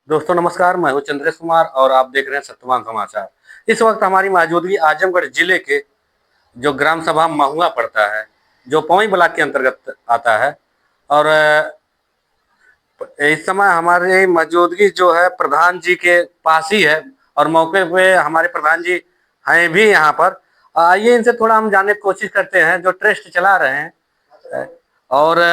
दोस्तों नमस्कार, मैं हूं चंद्रेश कुमार और आप देख रहे हैं सत्यवान समाचार। इस वक्त हमारी मौजूदगी आजमगढ़ जिले के जो ग्राम सभा महुआ पड़ता है, जो पौई ब्लॉक के अंतर्गत आता है। और इस समय हमारी मौजूदगी जो है प्रधान जी के पास ही है और मौके पे हमारे प्रधान जी हैं भी यहाँ पर। आइए इनसे थोड़ा हम जानने की कोशिश करते हैं, जो ट्रस्ट चला रहे हैं और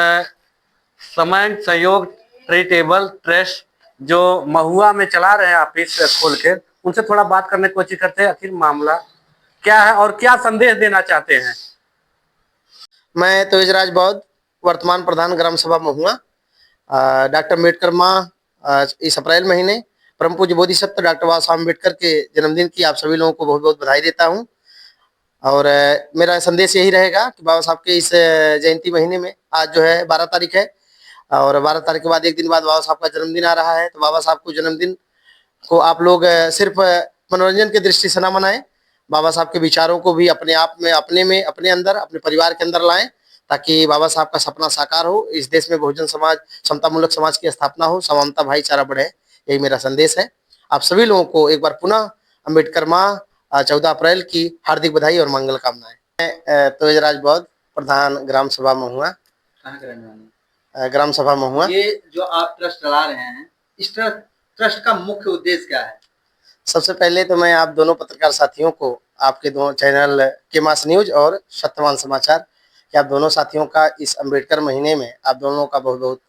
समय सहयोग चैरिटेबल ट्रस्ट जो महुआ में चला रहे हैं ऑफिस खोल के, उनसे थोड़ा बात करने की कोशिश करते हैं आखिर मामला क्या है और क्या संदेश देना चाहते हैं। मैं तेजराज बौद्ध, वर्तमान प्रधान ग्राम सभा महुआ। डॉक्टर अम्बेडकर माह इस अप्रैल महीने परम पूज्य बोधिसत्व डॉक्टर बाबा साहब अम्बेडकर के जन्मदिन की आप सभी लोगों को बहुत बहुत बधाई देता हूं। और मेरा संदेश यही रहेगा कि बाबा साहब के इस जयंती महीने में आज जो है 12 तारीख है, और 12 तारीख के बाद एक दिन बाद बाबा साहब का जन्मदिन आ रहा है। तो बाबा साहब को जन्मदिन को आप लोग सिर्फ मनोरंजन की दृष्टि से ना मनाएं, बाबा साहब के विचारों को भी अपने आप में अपने अंदर अपने परिवार के अंदर लाएं, ताकि बाबा साहब का सपना साकार हो, इस देश में बहुजन समाज समतामूलक समाज की स्थापना हो, समानता भाईचारा बढ़े। यही मेरा संदेश है। आप सभी लोगों को एक बार पुनः अम्बेडकर माह 14 अप्रैल की हार्दिक बधाई और मंगल कामनाएं। मैं तेजराज बौद्ध, प्रधान ग्राम सभा महुआ। कहाँ के रहने वाले ग्राम सभा महुआ। ये जो आप ट्रस्ट चला रहे हैं, इस ट्रस्ट का मुख्य उद्देश्य क्या है? सबसे पहले तो मैं आप दोनों पत्रकार साथियों को, आपके दोनों चैनल के मास न्यूज और सत्यवान समाचार के आप दोनों साथियों का इस अम्बेडकर महीने में आप दोनों का बहुत बहुत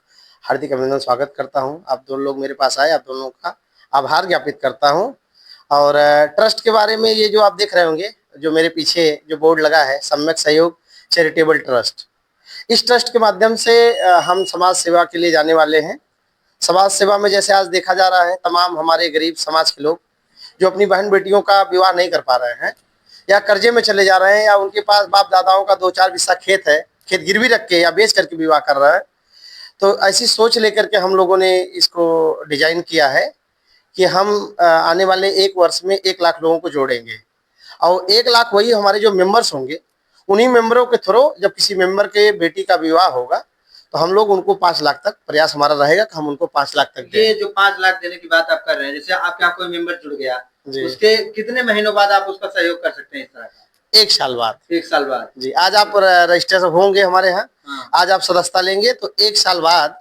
हार्दिक अभिनंदन स्वागत करता हूं। आप दोनों लोग मेरे पास आए, आप दोनों का आभार ज्ञापित करता हूं। और ट्रस्ट के बारे में ये जो आप देख रहे होंगे, जो मेरे पीछे जो बोर्ड लगा है, सम्यक सहयोग चैरिटेबल ट्रस्ट। इस ट्रस्ट के माध्यम से हम समाज सेवा के लिए जाने वाले हैं। समाज सेवा में जैसे आज देखा जा रहा है, तमाम हमारे गरीब समाज के लोग जो अपनी बहन बेटियों का विवाह नहीं कर पा रहे हैं, या कर्जे में चले जा रहे हैं, या उनके पास बाप दादाओं का 2-4 बिस्सा खेत है, खेत गिरवी रख के या बेच करके विवाह कर रहा है। तो ऐसी सोच लेकर के हम लोगों ने इसको डिजाइन किया है कि हम आने वाले 1 वर्ष में 1 लाख लोगों को जोड़ेंगे, और 1 लाख वही हमारे जो मेंबर्स होंगे, उन्हीं मेंबरों के थ्रू जब किसी मेंबर के बेटी का विवाह होगा तो हम लोग उनको 5 लाख तक, प्रयास हमारा रहेगा कि हम उनको 5 लाख तक दें। ये जो 5 लाख देने की बात आप कर रहे हैं, जैसे आपके यहाँ कोई मेंबर जुड़ गया, उसके कितने महीनों बाद आप उसका सहयोग कर सकते हैं इस तरह का? 1 साल बाद। 1 साल बाद जी। आज आप रजिस्टर होंगे हमारे यहाँ। हाँ। आज आप सदस्यता लेंगे तो 1 साल बाद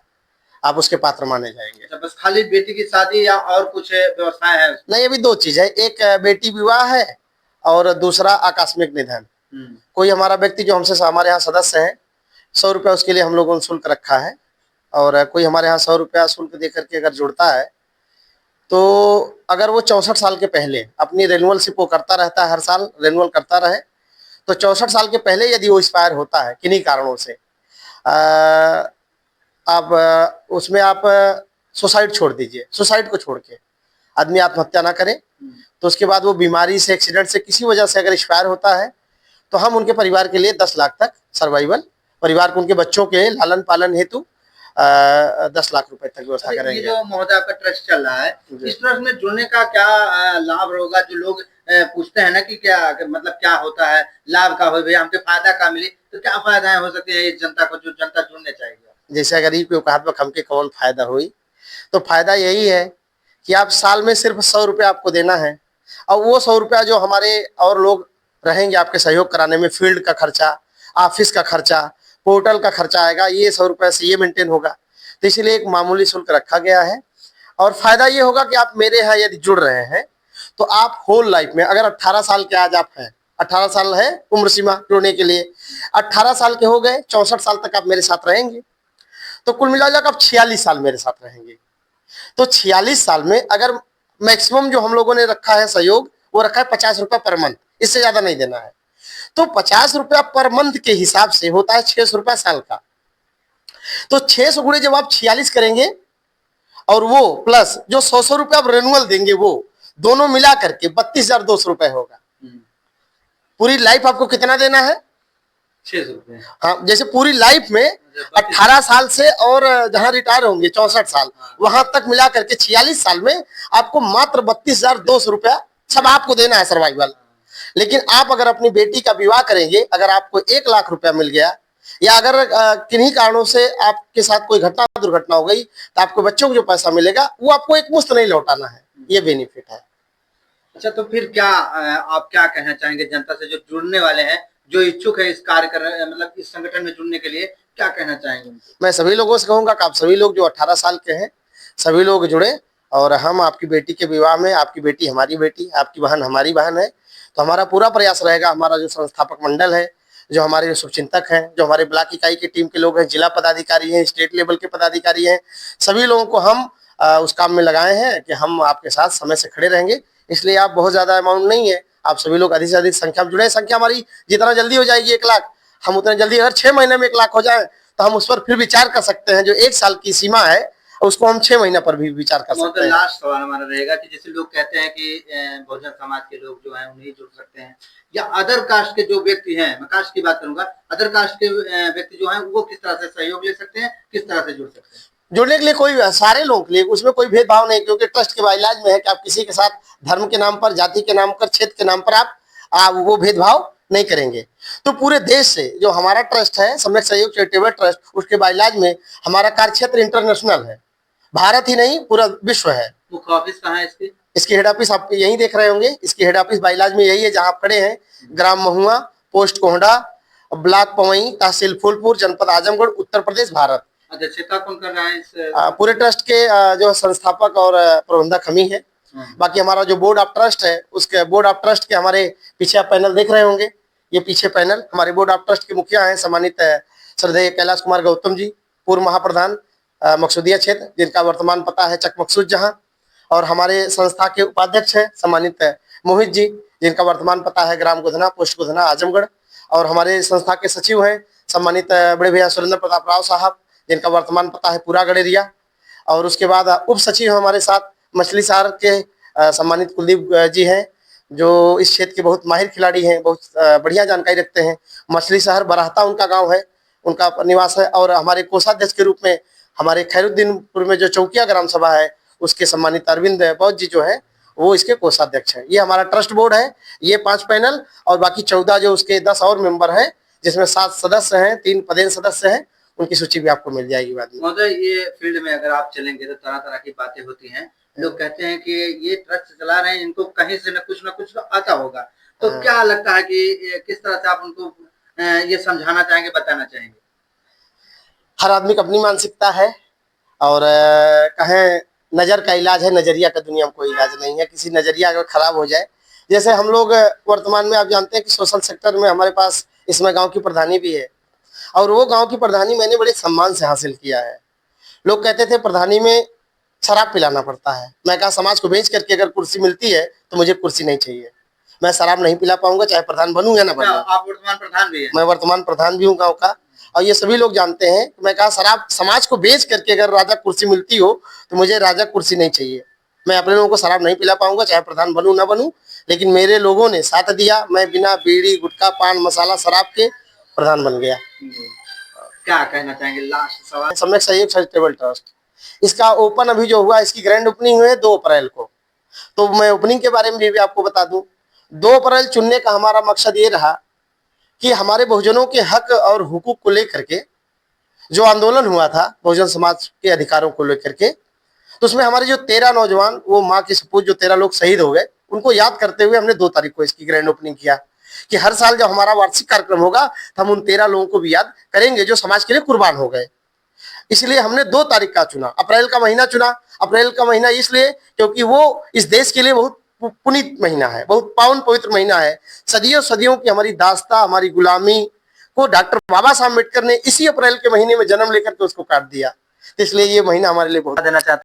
आप उसके पात्र माने जाएंगे। अच्छा, बस खाली बेटी की शादी या और कुछ व्यवस्था है? नहीं, अभी 2 चीज है, एक बेटी विवाह है और दूसरा आकस्मिक निधन। कोई हमारा व्यक्ति जो हमसे हमारे यहाँ सदस्य है, 100 रुपया उसके लिए हम लोगों ने शुल्क रखा है, और कोई हमारे यहाँ 100 रुपया शुल्क दे करके अगर जुड़ता है, तो अगर वो 64 साल के पहले अपनी रेन्युअलशिप वो करता रहता है, हर साल रेन्युअल करता रहे, तो 64 साल के पहले यदि वो एक्सपायर होता है किन्हीं कारणों से, आप उसमें आप सुसाइड छोड़ दीजिए, सुसाइड को छोड़ के आदमी आत्महत्या ना करे, तो उसके बाद वो बीमारी से, एक्सीडेंट से, किसी वजह से अगर एक्सपायर होता है, तो हम उनके परिवार के लिए 10 लाख तक सर्वाइवल, परिवार को उनके बच्चों के लालन पालन हेतु 10 लाख रुपए तक व्यवस्था करेंगे। ये जो महोदय आपका ट्रस्ट चल रहा है, इस ट्रस्ट में जुड़ने का क्या लाभ होगा? जो लोग पूछते हैं ना कि क्या मतलब क्या होता है, लाभ का हो, भैया हमके फायदा का मिले, तो क्या फायदा हो सकते हैं इस जनता को, जो जनता जुड़ने चाहिए? जैसे गरीब के कहा हमके कौन फायदा हुई, तो फायदा यही है कि आप साल में सिर्फ 100 रुपया आपको देना है, और वो 100 रुपया जो हमारे और लोग रहेंगे आपके सहयोग कराने में, फील्ड का खर्चा, ऑफिस का खर्चा, पोर्टल का खर्चा आएगा, ये 100 रुपये से ये मेंटेन होगा। तो इसलिए एक मामूली शुल्क रखा गया है। और फायदा ये होगा कि आप मेरे यहाँ यदि जुड़ रहे हैं तो आप होल लाइफ में, अगर 18 साल के आज आप हैं, 18 साल है उम्र सीमा जुड़ने के लिए, 18 साल के हो गए, 64 साल तक आप मेरे साथ रहेंगे, तो कुल मिलाकर आप 46 साल मेरे साथ रहेंगे। तो 46 साल में अगर मैक्सिमम जो हम लोगों ने रखा है सहयोग, वो रखा है 50 रुपया पर मंथ, इससे ज्यादा नहीं देना है। तो 50 रुपया पर मंथ के हिसाब से होता है 600 रुपया साल का। तो 600 गुणे जब आप 46 करेंगे, और वो प्लस जो 100 रुपया आप रेनुअल देंगे, वो दोनों मिला करके 32,200 रुपए होगा। पूरी लाइफ आपको कितना देना है? 600 रुपए। हाँ, जैसे पूरी लाइफ में 18 साल से और जहां रिटायर होंगे 64 साल, वहां तक मिला करके 46 साल में आपको मात्र 32,200 रुपया सब आपको देना है सर्वाइवल। लेकिन आप अगर अपनी बेटी का विवाह करेंगे, अगर आपको 1 लाख रुपया मिल गया, या अगर किन्हीं कारणों से आपके साथ कोई घटना दुर्घटना हो गई तो आपके बच्चों को जो पैसा मिलेगा वो आपको एक मुश्त नहीं लौटाना है, ये बेनिफिट है। अच्छा, तो फिर क्या आप क्या कहना चाहेंगे जनता से जो जुड़ने वाले हैं, जो इच्छुक है इस कार्य कर मतलब इस संगठन में जुड़ने के लिए, क्या कहना चाहेंगे उनको? मैं सभी लोगों से कहूंगा कि आप सभी लोग जो 18 साल के हैं सभी लोग जुड़े, और हम आपकी बेटी के विवाह में, आपकी बेटी हमारी बेटी, आपकी बहन हमारी बहन है, तो हमारा पूरा प्रयास रहेगा। हमारा जो संस्थापक मंडल है, जो हमारे शुभचिंतक हैं, जो हमारे ब्लॉक इकाई की टीम के लोग हैं, जिला पदाधिकारी हैं, स्टेट लेवल के पदाधिकारी हैं, सभी लोगों को हम उस काम में लगाए हैं कि हम आपके साथ समय से खड़े रहेंगे। इसलिए आप बहुत ज्यादा अमाउंट नहीं है, आप सभी लोग अधिक से अधिक संख्या में जुड़े। संख्या हमारी जितना जल्दी हो जाएगी 1 लाख, हम उतना जल्दी, अगर 6 महीने में 1 लाख हो जाए तो हम उस पर फिर विचार कर सकते हैं। जो 1 साल की सीमा है उसको हम 6 महीने पर भी विचार कर सकते हैं। लास्ट सवाल हमारा रहेगा कि जैसे लोग कहते हैं कि बहुजन समाज के लोग जो हैं उन्हीं जुड़ सकते हैं, या अदर कास्ट के जो व्यक्ति हैं, मैं कास्ट की बात करूंगा, अदर कास्ट के व्यक्ति जो हैं वो किस तरह से सहयोग ले सकते हैं, किस तरह से जुड़ सकते हैं? जुड़ने के लिए कोई, सारे लोगों के लिए उसमें कोई भेदभाव नहीं, क्योंकि ट्रस्ट के बाइलाज में है कि आप किसी के साथ धर्म के नाम पर, जाति के नाम पर, क्षेत्र के नाम पर आप वो भेदभाव नहीं करेंगे। तो पूरे देश से जो हमारा ट्रस्ट है, सम्यक सहयोग चैरिटेबल ट्रस्ट, उसके बाइलाज में हमारा कार्य क्षेत्र इंटरनेशनल है, भारत ही नहीं पूरा विश्व है। मुख्य ऑफिस कहाँ है इसकी? इसकी हेड ऑफिस आप यहीं देख रहे होंगे, इसकी हेड ऑफिस बाइलाज में यही है जहां आप खड़े हैं, ग्राम महुआ, पोस्ट कोहडा, ब्लॉक पवई, तहसील फूलपुर, जनपद आजमगढ़, उत्तर प्रदेश, भारत। अध्यक्षता कौन कर रहा है इस पूरे ट्रस्ट के जो संस्थापक और प्रबंधक हम ही है। बाकी हमारा जो बोर्ड ऑफ ट्रस्ट है, उसके बोर्ड ऑफ ट्रस्ट के हमारे पीछे आप पैनल देख रहे होंगे, ये पीछे पैनल हमारे बोर्ड ऑफ ट्रस्ट के मुखिया हैं सम्मानित श्रद्धेय कैलाश कुमार गौतम जी, पूर्व महाप्रधान मकसूदिया क्षेत्र, जिनका वर्तमान पता है चकमकसूद जहां, और हमारे संस्था के उपाध्यक्ष हैं सम्मानित मोहित जी, जिनका वर्तमान पता है ग्राम गोधना, पोस्ट गोधना, आजमगढ़, और हमारे संस्था के सचिव हैं सम्मानित बड़े भैया सुरेंद्र प्रताप राव साहब, जिनका वर्तमान पता है पूरा गड़ेरिया, और उसके बाद उप सचिव हमारे साथ मछली शहर के सम्मानित कुलदीप जी हैं, जो इस क्षेत्र के बहुत माहिर खिलाड़ी हैं, बहुत बढ़िया जानकारी रखते हैं। मछली शहर बराहता उनका गांव है, उनका निवास है। और हमारे कोषाध्यक्ष के रूप में हमारे खैरुद्दीनपुर में जो चौकिया ग्राम सभा है, उसके सम्मानित अरविंद बौद्ध जी जो है वो इसके कोषाध्यक्ष है। ये हमारा ट्रस्ट बोर्ड है, ये 5 पैनल और बाकी 14 जो उसके 10 और मेंबर हैं, जिसमें 7 सदस्य हैं, 3 पदेन सदस्य हैं, उनकी सूची भी आपको मिल जाएगी बाद में। महोदय, ये फील्ड में अगर आप चलेंगे तो तरह तरह की बातें होती हैं। लोग कहते हैं कि ये ट्रस्ट चला रहे हैं, इनको कहीं से न कुछ तो आता होगा, तो क्या लगता है कि किस तरह से आप उनको ये समझाना चाहेंगे, बताना चाहेंगे? हर आदमी की अपनी मानसिकता है, और कहें नजर का इलाज है, नजरिया का दुनिया में कोई इलाज नहीं है। किसी नजरिया अगर खराब हो जाए, जैसे हम लोग वर्तमान में आप जानते हैं कि सोशल सेक्टर में हमारे पास इसमें गांव की प्रधानी भी है, और वो गांव की प्रधानी मैंने बड़े सम्मान से हासिल किया है। लोग कहते थे प्रधानी में शराब पिलाना पड़ता है, मैं कहा समाज को बेच करके अगर कुर्सी मिलती है तो मुझे कुर्सी नहीं चाहिए, मैं शराब नहीं पिला पाऊंगा चाहे प्रधान बनूं या ना बनूं। आप वर्तमान प्रधान भी हैं? मैं वर्तमान प्रधान भी हूँ गाँव का, और ये सभी लोग जानते हैं कि मैं कहा शराब समाज को बेच करके अगर राजा कुर्सी मिलती हो तो मुझे राजा कुर्सी नहीं चाहिए। मैं अपने लोगों को शराब नहीं पिला पाऊंगा चाहे प्रधान बनूं ना बनूं, लेकिन मेरे लोगों ने साथ दिया, मैं बिना बीड़ी गुटखा पान मसाला शराब के प्रधान बन गया। क्या कहना चाहेंगे लास्ट सवाल? सम्यक सहयोग चैरिटेबल ट्रस्ट, इसका ओपन अभी जो हुआ, इसकी ग्रैंड ओपनिंग हुई है 2 अप्रैल को। तो मैं ओपनिंग के बारे में भी आपको बता दूं, 2 अप्रैल चुनने का हमारा मकसद ये रहा कि हमारे बहुजनों के हक और हुकूक को लेकर के जो आंदोलन हुआ था बहुजन समाज के अधिकारों को लेकर के, तो उसमें हमारे जो 13 नौजवान, वो माँ की सपूत जो 13 लोग शहीद हो गए, उनको याद करते हुए हमने 2 तारीख को इसकी ग्रैंड ओपनिंग किया कि हर साल जब हमारा वार्षिक कार्यक्रम होगा तो हम उन 13 लोगों को भी याद करेंगे जो समाज के लिए कुर्बान हो गए। इसलिए हमने 2 तारीख का चुना, अप्रैल का महीना चुना। अप्रैल का महीना इसलिए क्योंकि वो इस देश के लिए बहुत पुनीत महीना है, बहुत पावन पवित्र महीना है। सदियों सदियों की हमारी दास्ता, हमारी गुलामी को डॉक्टर बाबा साहब अम्बेडकर ने इसी अप्रैल के महीने में जन्म लेकर के उसको काट दिया। इसलिए ये महीना हमारे लिए बहुत देना चाहते